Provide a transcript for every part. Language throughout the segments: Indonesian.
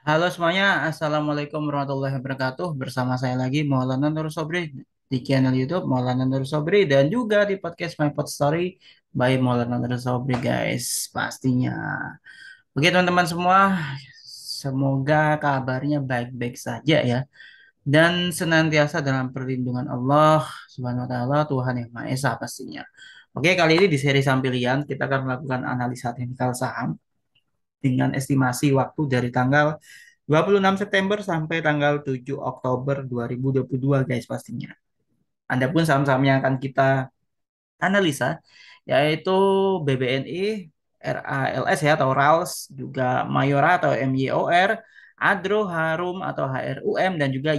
Halo semuanya, Assalamualaikum warahmatullahi wabarakatuh. Bersama saya lagi Maulana Nur Sobri di channel YouTube Maulana Nur Sobri dan juga di podcast My Pod Story by Maulana Nur Sobri guys, pastinya. Oke teman-teman semua, semoga kabarnya baik-baik saja ya dan senantiasa dalam perlindungan Allah Subhanahu wa taala Tuhan yang Maha Esa pastinya. Oke, kali ini di seri Sampilian kita akan melakukan analisa teknikal saham dengan estimasi waktu dari tanggal 26 September sampai tanggal 7 Oktober 2022 guys pastinya. Adapun saham-saham yang akan kita analisa yaitu BBNI, RALS ya atau RALS, juga Mayora atau MYOR, Adro, Harum atau HRUM dan juga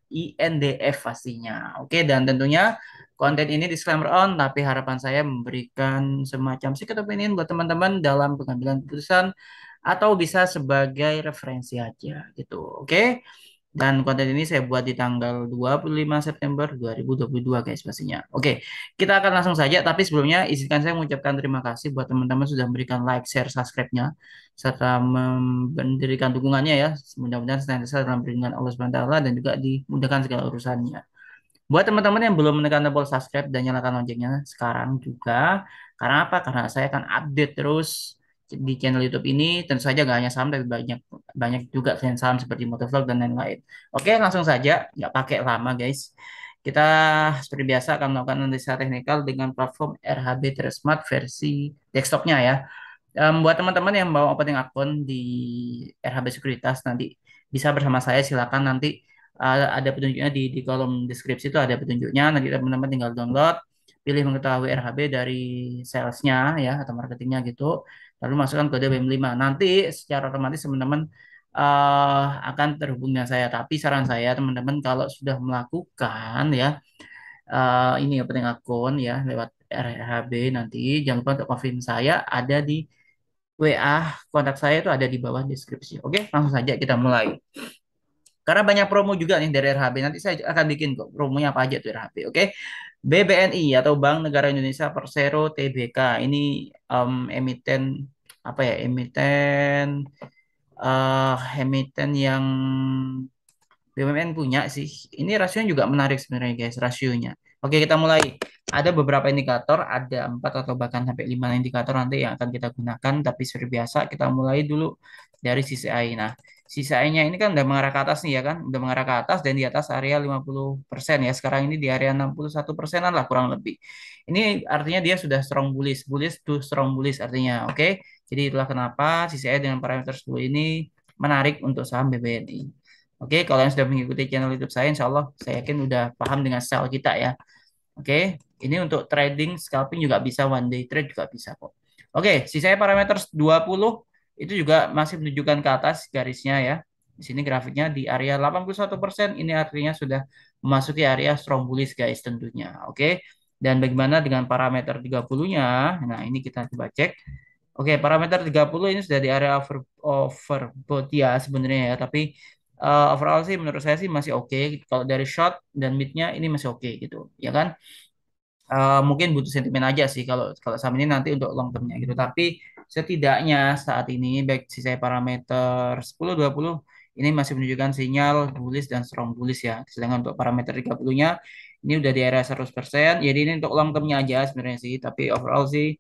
INDF pastinya. Oke, dan tentunya konten ini disclaimer on, tapi harapan saya memberikan semacam second opinion buat teman-teman dalam pengambilan keputusan atau bisa sebagai referensi aja gitu. Oke. Dan konten ini saya buat di tanggal 25 September 2022 guys pastinya. Oke, kita akan langsung saja. Tapi sebelumnya izinkan saya mengucapkan terima kasih buat teman-teman sudah memberikan like, share, subscribe-nya serta memberikan dukungannya ya. Mudah-mudahan senantiasa dalam perlindungan Allah Subhanahu wa taala dan juga dimudahkan segala urusannya. Buat teman-teman yang belum menekan tombol subscribe dan nyalakan loncengnya sekarang juga. Karena apa? Karena saya akan update terus di channel YouTube ini. Tentu saja gak hanya saham, tapi banyak banyak juga saham seperti motovlog dan lain-lain. Oke, langsung saja. Nggak pakai lama, guys. Kita seperti biasa akan melakukan analisa teknikal dengan platform RHB Smart versi desktopnya ya. Buat teman-teman yang mau opening akun di RHB Sekuritas nanti bisa bersama saya silakan nanti ada petunjuknya di kolom deskripsi itu ada petunjuknya nanti teman-teman tinggal download pilih mengetahui RHB dari salesnya ya atau marketingnya gitu lalu masukkan kode BM5 nanti secara otomatis teman-teman akan terhubung dengan saya tapi saran saya teman-teman kalau sudah melakukan ya ini opening akun ya lewat RHB nanti jangan lupa untuk confirm saya ada di WA kontak saya itu ada di bawah deskripsi. Oke, langsung saja kita mulai. Karena banyak promo juga nih dari RHB. Nanti saya akan bikin kok promonya apa aja tuh RHB. Oke, BBNI atau Bank Negara Indonesia Persero Tbk. Ini emiten apa ya? Emiten yang BUMN punya sih. Ini rasionya juga menarik sebenarnya guys, rasionya. Oke, kita mulai. Ada beberapa indikator, ada 4 atau bahkan sampai 5 indikator nanti yang akan kita gunakan. Tapi seperti biasa, kita mulai dulu dari CCI. Nah, CCI-nya ini kan udah mengarah ke atas nih ya kan? Udah mengarah ke atas dan di atas area 50% ya. Sekarang ini di area 61%-an lah kurang lebih. Ini artinya dia sudah strong bullish. Bullish to strong bullish artinya. Oke, jadi itulah kenapa CCI dengan parameter 10 ini menarik untuk saham BBNI. Oke, kalau yang sudah mengikuti channel YouTube saya, insya Allah saya yakin udah paham dengan style kita ya. Oke, ini untuk trading, scalping juga bisa, one day trade juga bisa kok. Oke, sisanya parameter 20 itu juga masih menunjukkan ke atas garisnya ya. Di sini grafiknya di area 81%, ini artinya sudah memasuki area strong bullish guys tentunya. Oke, dan bagaimana dengan parameter 30-nya? Nah, ini kita coba cek. Oke, parameter 30 ini sudah di area overbought ya sebenarnya ya, tapi overall sih menurut saya sih masih oke. Kalau dari short dan midnya ini masih oke gitu, ya kan? Mungkin butuh sentimen aja sih kalau kalau saham ini nanti untuk long termnya gitu. Tapi setidaknya saat ini baik sisa parameter 10, 20 ini masih menunjukkan sinyal bullish dan strong bullish ya. Sedangkan untuk parameter 30-nya ini udah di area 100%. Jadi ini untuk long termnya aja sebenarnya sih. Tapi overall sih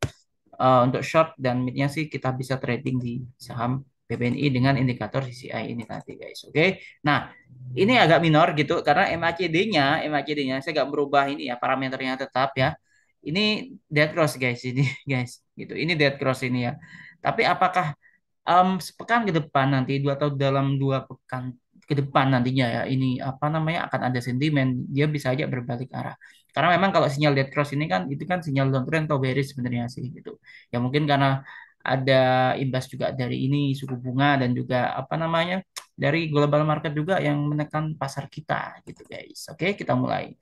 untuk short dan midnya sih kita bisa trading di saham BBNI dengan indikator CCI ini nanti guys. Oke. Nah, ini agak minor gitu karena MACD-nya saya nggak merubah ini ya parameternya tetap ya. Ini dead cross guys ini guys gitu. Ini dead cross ini ya. Tapi apakah sepekan ke depan nanti dua atau dalam 2 pekan ke depan nantinya ya ini apa namanya akan ada sentimen dia bisa aja berbalik arah karena memang kalau sinyal dead cross ini kan itu kan sinyal downtrend atau bearish sebenarnya sih gitu ya mungkin karena ada imbas juga dari ini suku bunga dan juga apa namanya dari global market juga yang menekan pasar kita gitu guys oke kita mulai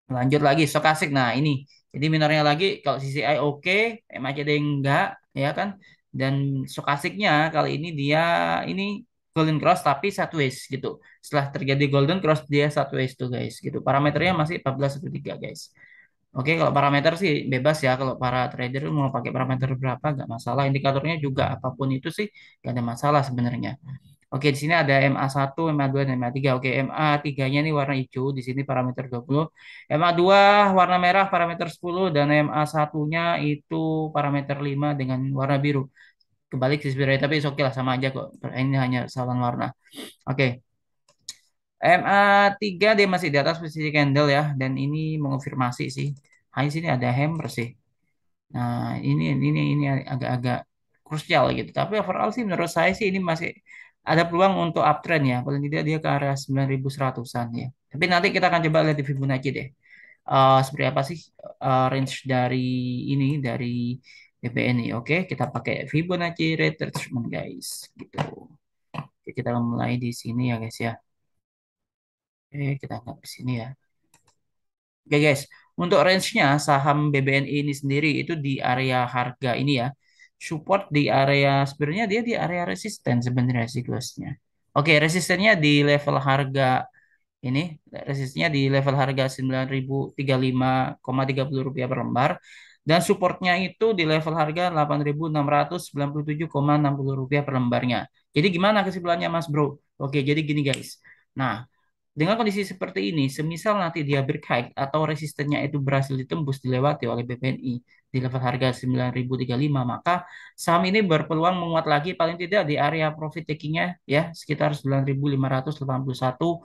lanjut lagi stokastik. Nah, ini. Jadi minornya lagi kalau CCI oke, MACD enggak, ya kan? Dan stokastiknya kali ini dia ini golden cross tapi sideways gitu. Setelah terjadi golden cross dia sideways tuh guys gitu. Parameternya masih 14,3 guys. Oke, kalau parameter sih bebas ya. Kalau para trader mau pakai parameter berapa nggak masalah. Indikatornya juga apapun itu sih nggak ada masalah sebenarnya. Oke, di sini ada MA1, MA2, dan MA3. Oke, MA3-nya ini warna hijau, di sini parameter 20. MA2 warna merah parameter 10 dan MA1-nya itu parameter 5 dengan warna biru. Kebalik sih sebenarnya, tapi oke lah sama aja kok. Ini hanya kesalahan warna. Oke, MA3 dia masih di atas posisi candle ya, dan ini mengonfirmasi sih. Hanya sini ada hammer sih. Nah, ini agak-agak krusial gitu. Tapi overall sih menurut saya sih ini masih ada peluang untuk uptrend ya. Paling tidak dia ke arah 9.100-an ya. Tapi nanti kita akan coba lihat di Fibonacci deh. Seperti apa sih range dari ini dari BPNI. Oke, kita pakai Fibonacci retracement guys. Gitu. Oke, kita mulai di sini ya guys ya. Oke, kita anggap di sini ya. Oke guys, untuk range-nya saham BBNI ini sendiri itu di area harga ini ya. Support di area sebenarnya dia di area resisten sebenarnya siklusnya. Oke, resistennya di level harga ini, resistennya di level harga 9.035,30 rupiah per lembar dan supportnya itu di level harga 8.697,60 rupiah per lembarnya. Jadi gimana kesimpulannya Mas Bro? Oke, jadi gini guys. Nah, dengan kondisi seperti ini, semisal nanti dia break atau resistennya itu berhasil ditembus dilewati oleh BPNI di level harga 9.035, maka saham ini berpeluang menguat lagi paling tidak di area profit takingnya ya sekitar 9.581,18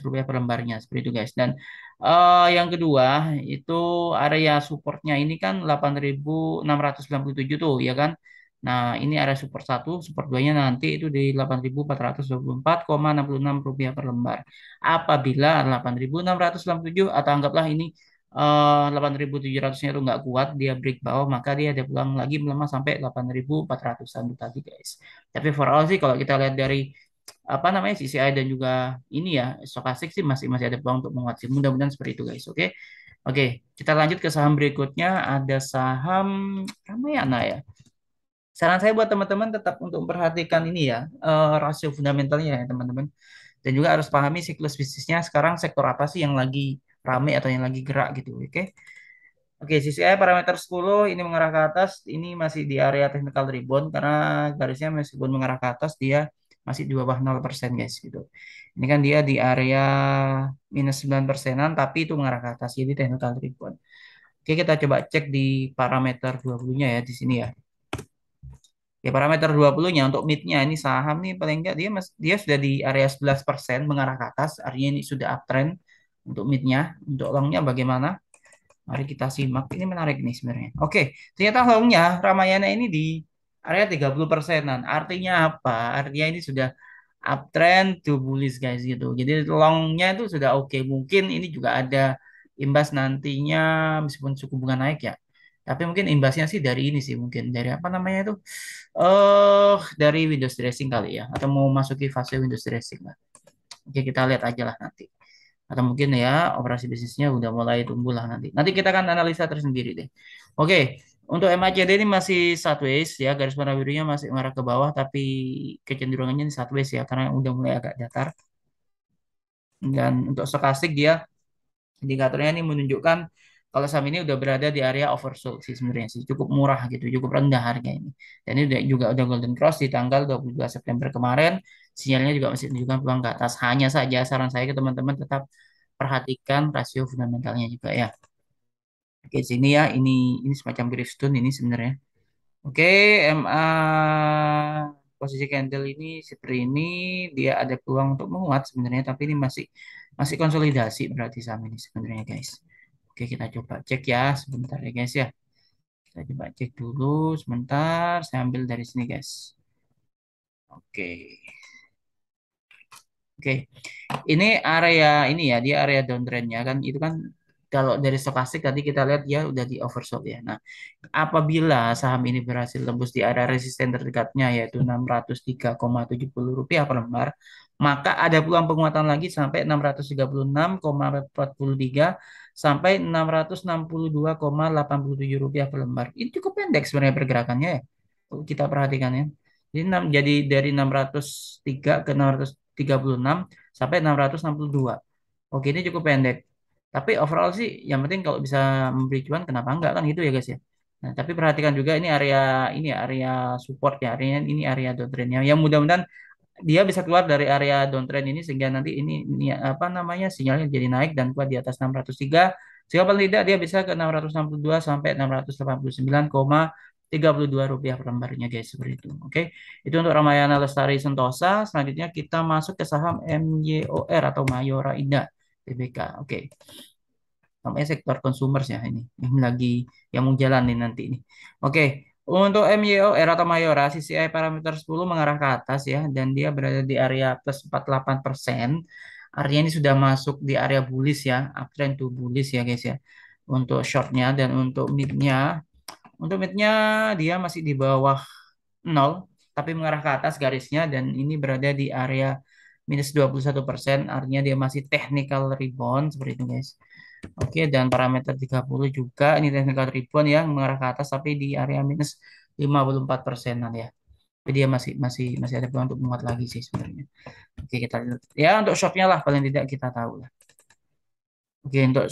rupiah per lembarnya seperti itu guys. Dan yang kedua itu area supportnya ini kan 8.697 tuh ya kan. Nah, ini area support satu, support 2-nya nanti itu di 8.424,66 rupiah per lembar. Apabila 8.697 atau anggaplah ini 8.700-nya itu nggak kuat, dia break bawah, maka dia ada peluang lagi melemah sampai 8.400-an tadi guys. Tapi for all sih kalau kita lihat dari apa namanya CCI dan juga ini ya stokastik sih masih masih ada peluang untuk menguat sih. Mudah-mudahan seperti itu guys. Oke. Oke, kita lanjut ke saham berikutnya. Ada saham Ramayana ya. Saran saya buat teman-teman tetap untuk memperhatikan ini ya, rasio fundamentalnya ya teman-teman. Dan juga harus pahami siklus bisnisnya sekarang sektor apa sih yang lagi rame atau yang lagi gerak gitu. Oke. Oke, CCI parameter 10 ini mengarah ke atas, ini masih di area technical rebound karena garisnya meskipun mengarah ke atas dia masih di bawah 0% guys gitu. Ini kan dia di area minus 9 persenan tapi itu mengarah ke atas jadi technical rebound. Oke, kita coba cek di parameter 20-nya ya di sini ya. Ya parameter 20-nya untuk mid-nya ini saham nih paling enggak dia sudah di area 11% mengarah ke atas, artinya ini sudah uptrend untuk mid-nya. Untuk long-nya bagaimana? Mari kita simak. Ini menarik nih sebenarnya. Oke, ternyata long-nya Ramayana ini di area 30 persenan. Artinya apa? Artinya ini sudah uptrend to bullish guys gitu. Jadi long-nya itu sudah oke. Mungkin ini juga ada imbas nantinya meskipun suku bunga naik ya. Tapi mungkin imbasnya sih dari ini sih mungkin dari apa namanya itu dari Windows dressing kali ya atau mau masuki fase Windows dressing lah. Oke, kita lihat aja lah nanti. Atau mungkin ya operasi bisnisnya udah mulai tumbuh lah nanti. Nanti kita akan analisa tersendiri deh. Oke, untuk MACD ini masih sideways ya, garis warna birunya masih mengarah ke bawah tapi kecenderungannya ini sideways ya karena udah mulai agak datar. Dan untuk stokastik dia indikatornya ini menunjukkan kalau saham ini udah berada di area oversold sih sebenarnya sih cukup murah gitu, cukup rendah harga ini. Dan ini juga udah golden cross di tanggal 22 September kemarin. Sinyalnya juga masih menunjukkan peluang ke atas. Hanya saja saran saya ke teman-teman tetap perhatikan rasio fundamentalnya juga ya. Oke, sini ya ini semacam Gravestone ini sebenarnya. Oke, MA posisi candle ini seperti ini dia ada peluang untuk menguat sebenarnya tapi ini masih masih konsolidasi berarti saham ini sebenarnya guys. Oke, kita coba cek ya sebentar ya guys ya. Kita coba cek dulu sebentar. Saya ambil dari sini guys. Oke. Oke. Ini area ini ya, dia area downtrendnya kan itu kan kalau dari stokastik tadi kita lihat dia udah di oversold ya. Nah, apabila saham ini berhasil tembus di area resisten terdekatnya yaitu 603,70 rupiah per lembar, maka ada peluang penguatan lagi sampai 636,43 sampai 662,87 rupiah per lembar. Ini cukup pendek sebenarnya pergerakannya ya. Kalau kita perhatikan ya. Jadi dari 603 ke 636 sampai 662. Oke, ini cukup pendek. Tapi overall sih yang penting kalau bisa memberi cuan kenapa enggak kan gitu ya guys ya. Nah, tapi perhatikan juga ini area support ya, area ini area downtrendnya. Yang mudah-mudahan dia bisa keluar dari area downtrend ini sehingga nanti ini apa namanya sinyalnya jadi naik dan kuat di atas 603 sehingga paling tidak dia bisa ke 662 sampai 689,32 rupiah per lembarnya guys seperti itu. Oke. Itu untuk Ramayana Lestari Sentosa. Selanjutnya kita masuk ke saham MYOR atau Mayora Indah TBK. Oke. Namanya sektor consumers ya ini yang lagi yang mau jalan nih nanti ini. Oke, untuk MYOR atau Mayora CCI parameter 10 mengarah ke atas ya dan dia berada di area plus 48%. Artinya ini sudah masuk di area bullish ya, uptrend to bullish ya guys ya. Untuk shortnya dan untuk midnya dia masih di bawah nol tapi mengarah ke atas garisnya dan ini berada di area minus 21%, artinya dia masih technical rebound seperti itu guys. Oke, dan parameter 30 juga ini technical rebound yang mengarah ke atas tapi di area minus 54 persenan ya. Tapi dia masih ada peluang untuk menguat lagi sih sebenarnya. Oke, kita lihat. Ya, untuk shortnya lah paling tidak kita tahu lah. Oke, untuk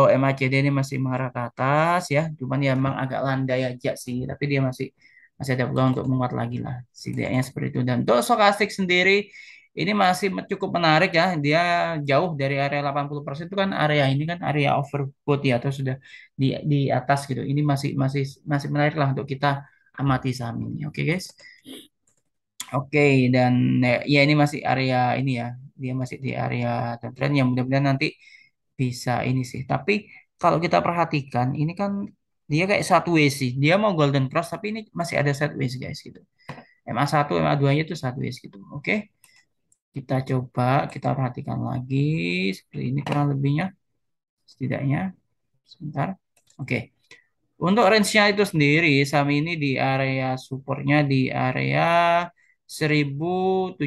MACD ini masih mengarah ke atas ya. Cuman ya memang agak landai aja sih, tapi dia masih masih ada peluang untuk menguat lagi lah. Setidaknya seperti itu. Dan untuk stokastik sendiri ini masih cukup menarik ya. Dia jauh dari area 80% itu kan area ini kan area overbought ya atau sudah di atas gitu. Ini masih masih masih menarik lah untuk kita amati saham ini. Oke, guys. Oke, dan ya ini masih area ini ya. Dia masih di area downtrend yang mudah-mudahan nanti bisa ini sih. Tapi kalau kita perhatikan, ini kan dia kayak sideways sih. Dia mau golden cross, tapi ini masih ada sideways guys gitu. MA1, MA2-nya itu sideways gitu. Oke, kita coba kita perhatikan lagi. Seperti ini kurang lebihnya, setidaknya. Sebentar. Oke. Untuk range-nya itu sendiri, saham ini di area supportnya di area 1.766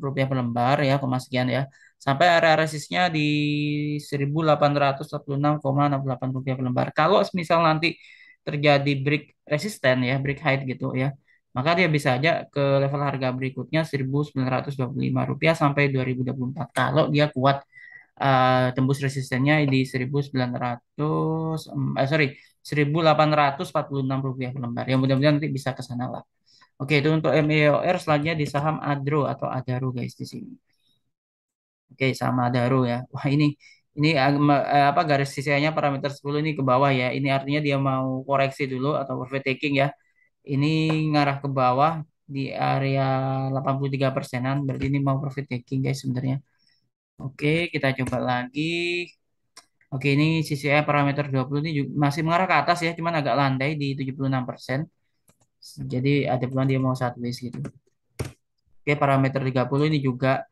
rupiah per lembar ya, koma sekian ya. Sampai area resistnya di 1.846,68 rupiah per lembar. Kalau misal nanti terjadi break resisten ya, break height gitu ya, maka dia bisa aja ke level harga berikutnya 1.925 rupiah sampai 2024. Kalau dia kuat tembus resistennya di 1900 sorry 1846 rupiah per lembar. Ya mudah-mudahan nanti bisa ke sana lah. Oke, itu untuk MEOR selanjutnya di saham Adro atau Adaro guys di sini. Oke, sama Adaro ya. Wah, ini apa garis sisanya parameter 10 ini ke bawah ya. Ini artinya dia mau koreksi dulu atau profit taking ya. Ini ngarah ke bawah di area 83 persenan. Berarti ini mau profit taking guys sebenarnya. Oke, kita coba lagi. Oke, ini CCI parameter 20 ini juga masih mengarah ke atas ya, cuman agak landai di 76%. Jadi ada peluang dia mau sideways gitu. Oke, parameter 30 ini juga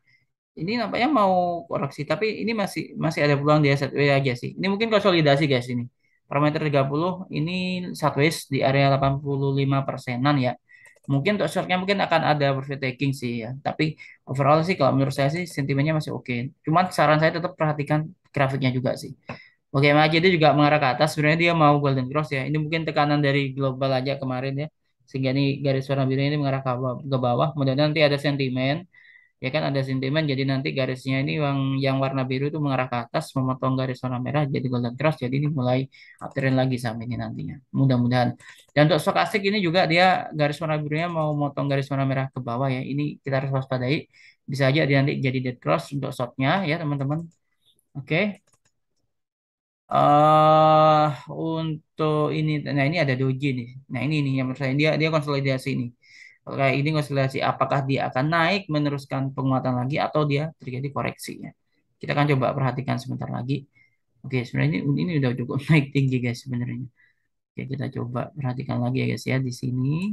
ini nampaknya mau koreksi, tapi ini masih masih ada peluang dia sideways aja sih. Ini mungkin konsolidasi guys ini. Parameter 30 ini sideways di area 85 persenan ya. Mungkin untuk shortnya mungkin akan ada profit taking sih ya. Tapi overall sih kalau menurut saya sih sentimennya masih oke. Cuman saran saya tetap perhatikan grafiknya juga sih. Oke, MACD itu juga mengarah ke atas. Sebenarnya dia mau golden cross ya. Ini mungkin tekanan dari global aja kemarin ya. Sehingga ini garis warna biru ini mengarah ke bawah. Mudah-mudahan nanti ada sentimen. Ya kan ada sentimen. Jadi nanti garisnya ini yang warna biru itu mengarah ke atas. Memotong garis warna merah jadi golden cross. Jadi ini mulai uptrend lagi sama ini nantinya. Mudah-mudahan. Dan untuk stokastik ini juga dia garis warna birunya mau motong garis warna merah ke bawah ya. Ini kita harus waspadai. Bisa aja dia nanti jadi dead cross untuk shortnya ya teman-teman. Oke. Untuk ini, nah ini ada doji nih. Nah ini nih yang menurut saya dia dia konsolidasi nih. Kalau kayak ini konsolidasi, apakah dia akan naik meneruskan penguatan lagi atau dia terjadi koreksinya? Kita akan coba perhatikan sebentar lagi. Oke, sebenarnya ini udah cukup naik tinggi guys sebenarnya. Oke, kita coba perhatikan lagi ya guys ya di sini.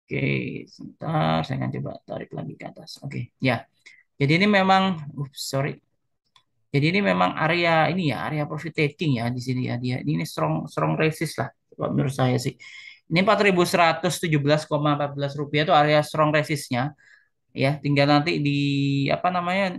Oke, sebentar saya akan coba tarik lagi ke atas. Oke, ya. Jadi ini memang, sorry. Jadi ini memang area ini ya, area profit taking ya di sini ya dia. Ini strong strong resist lah kalau menurut saya sih. Ini 4.117,14 rupiah itu area strong resistnya ya. Tinggal nanti di apa namanya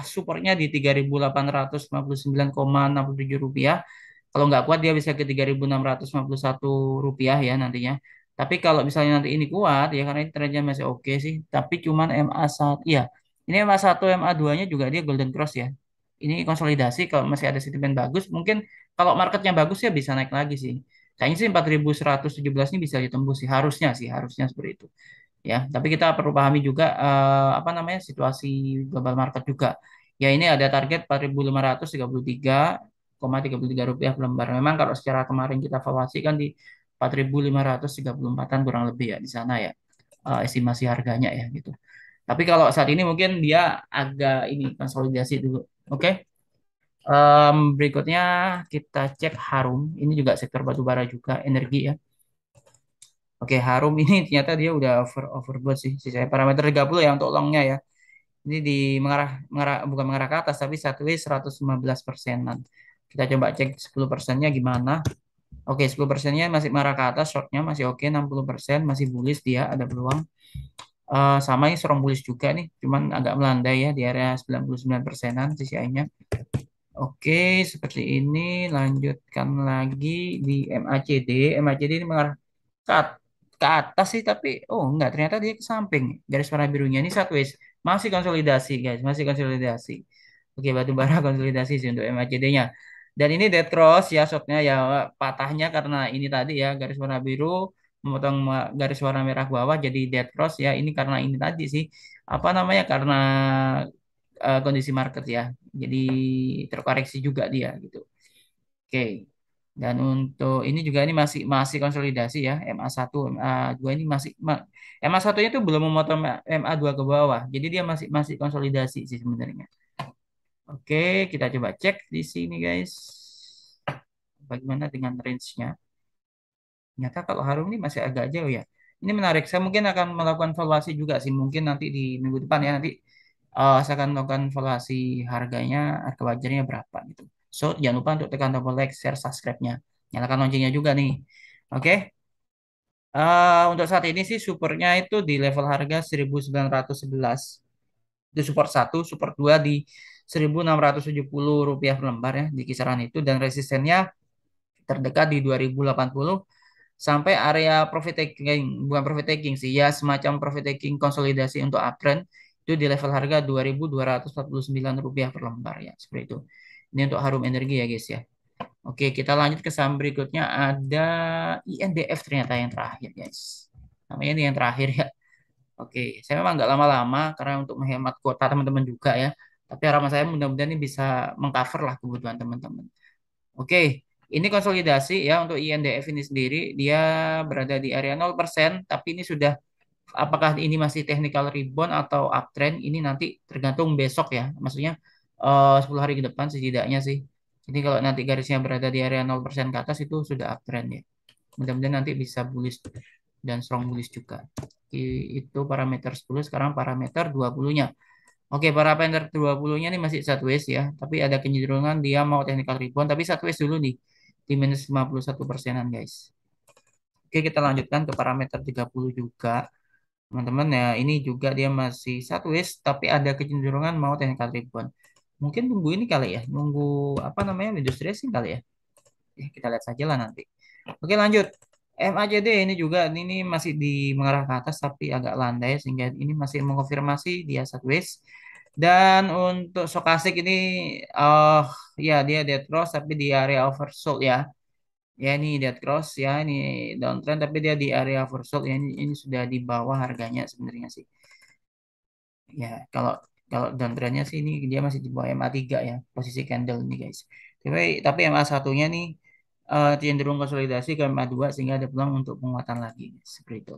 supportnya di 3.859,67 rupiah. Kalau nggak kuat dia bisa ke 3.651 rupiah ya nantinya. Tapi kalau misalnya nanti ini kuat ya karena ini trennya masih oke sih. Tapi cuman MA1 ya. Ini MA1 MA2-nya juga dia golden cross ya. Ini konsolidasi kalau masih ada sentimen bagus mungkin kalau marketnya bagus ya bisa naik lagi sih. Kayaknya sih 4.117 ini bisa ditembus sih harusnya seperti itu. ya. Tapi kita perlu pahami juga apa namanya situasi global market juga. Ya ini ada target 4.533,33 rupiah per lembar. Memang kalau secara kemarin kita valuasi kan di 4.534-an kurang lebih ya di sana ya, estimasi harganya ya gitu. Tapi kalau saat ini mungkin dia agak ini konsolidasi dulu. Oke. Berikutnya kita cek Harum. Ini juga sektor batubara juga energi ya. Oke, Harum ini ternyata dia udah overbought sih. Saya parameter 30 ya untuk longnya ya. Ini di mengarah bukan mengarah ke atas tapi sideways 115 persenan. Kita coba cek 10 persennya gimana. Oke, 10 persennya masih mengarah ke atas, shortnya masih oke, 60% masih bullish dia ada peluang. Sama ini strong bullish juga nih, cuman agak melandai ya di area 99 persenan CCI-nya. Oke, seperti ini. Lanjutkan lagi di MACD. MACD ini mengarah ke, ke atas sih, tapi oh enggak, ternyata dia ke samping. Garis warna birunya ini sideways. Masih konsolidasi, guys. Masih konsolidasi. Oke, batu bara konsolidasi sih untuk MACD-nya. Dan ini dead cross ya, shotnya ya patahnya karena ini tadi ya, garis warna biru memotong garis warna merah bawah jadi dead cross ya. Ini karena ini tadi sih. Apa namanya? Karena kondisi market ya. Jadi terkoreksi juga dia gitu. Oke. Dan untuk ini juga ini masih masih konsolidasi ya. MA1, MA2 ini masih MA1-nya itu belum memotong MA2 ke bawah. Jadi dia masih masih konsolidasi sih sebenarnya. Oke, kita coba cek di sini guys. Bagaimana dengan range-nya? Ternyata kalau Harum ini masih agak jauh ya. Ini menarik. Saya mungkin akan melakukan valuasi juga sih. Mungkin nanti di minggu depan ya. Nanti saya akan melakukan valuasi harganya, harga wajarnya berapa gitu. So, jangan lupa untuk tekan tombol like, share, subscribe-nya. Nyalakan loncengnya juga nih. Oke. Untuk saat ini sih supportnya itu di level harga 1911. Itu support satu, support 2 di 1670 rupiah per lembar ya. Di kisaran itu. Dan resistennya terdekat di 2080 sampai area profit taking, bukan profit taking sih ya, semacam profit taking konsolidasi untuk uptrend itu di level harga 2249 rupiah per lembar ya, seperti itu. Ini untuk Harum Energi ya guys ya. Oke, kita lanjut ke saham berikutnya, ada INDF ternyata yang terakhir guys. Namanya ini yang terakhir ya. Oke, saya memang nggak lama-lama karena untuk menghemat kuota teman-teman juga ya. Tapi harapan saya mudah-mudahan ini bisa mengcover lah kebutuhan teman-teman. Oke, ini konsolidasi ya untuk INDF ini sendiri. Dia berada di area 0%, tapi ini sudah apakah ini masih technical rebound atau uptrend ini nanti tergantung besok ya. Maksudnya 10 hari ke depan setidaknya sih. Jadi kalau nanti garisnya berada di area 0% ke atas itu sudah uptrend ya. Mudah-mudahan nanti bisa bullish dan strong bullish juga. Itu parameter 10, sekarang parameter 20-nya. Oke, parameter 20-nya ini masih sideways ya, tapi ada kecenderungan dia mau technical rebound, tapi sideways dulu nih, di minus 51 persenan guys. Oke, kita lanjutkan ke parameter 30 juga. Teman-teman ya, ini juga dia masih sideways, tapi ada kecenderungan mau technical rebound. Mungkin nunggu ini kali ya, nunggu apa namanya, windows dressing kali ya. Kita lihat saja lah nanti. Oke, lanjut. MACD ini juga ini masih di mengarah ke atas tapi agak landai sehingga ini masih mengonfirmasi dia sideways. Dan untuk Stokastik ini ya dia dead cross tapi di area oversold ya. Ya ini dead cross ya, ini downtrend tapi dia di area oversold ya, ini sudah di bawah harganya sebenarnya sih. Ya, kalau kalau downtrendnya sih ini dia masih di bawah MA3 ya, posisi candle ini guys. Tapi MA1-nya nih cenderung konsolidasi ke MA2 sehingga ada peluang untuk penguatan lagi seperti itu.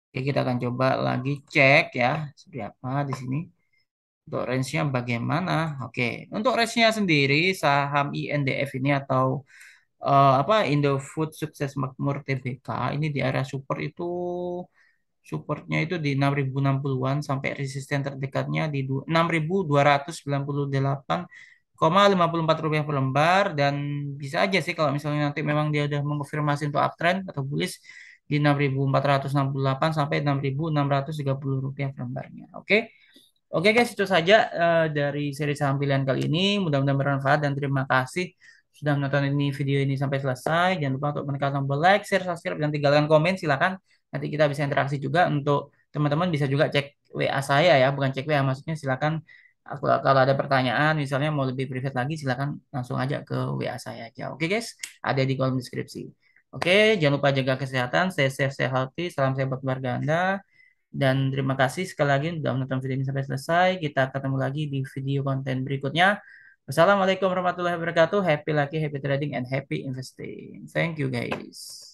Oke, kita akan coba lagi cek ya seperti apa di sini. Untuk range-nya bagaimana? Oke, untuk range-nya sendiri saham INDF ini atau apa Indofood Sukses Makmur Tbk ini di area support itu supportnya itu di 6060-an sampai resisten terdekatnya di 6298,54 rupiah per lembar dan bisa aja sih kalau misalnya nanti memang dia udah mengonfirmasi untuk uptrend atau bullish di 6468 sampai 6630 rupiah per lembarnya. Oke. Oke guys, itu saja dari seri saham pilihan kali ini. Mudah-mudahan bermanfaat dan terima kasih sudah menonton ini video ini sampai selesai. Jangan lupa untuk menekan tombol like, share, subscribe, dan tinggalkan komen. Silakan. Nanti kita bisa interaksi juga untuk teman-teman bisa juga cek WA saya ya, bukan cek WA. Maksudnya silakan kalau ada pertanyaan, misalnya mau lebih private lagi, silakan langsung aja ke WA saya aja. Oke guys, ada di kolom deskripsi. Oke, jangan lupa jaga kesehatan, stay safe, stay healthy. Salam sehat buat keluarga Anda. Dan terima kasih sekali lagi sudah menonton video ini sampai selesai. Kita ketemu lagi di video konten berikutnya. Wassalamualaikum warahmatullahi wabarakatuh. Happy lucky, happy trading, and happy investing. Thank you guys.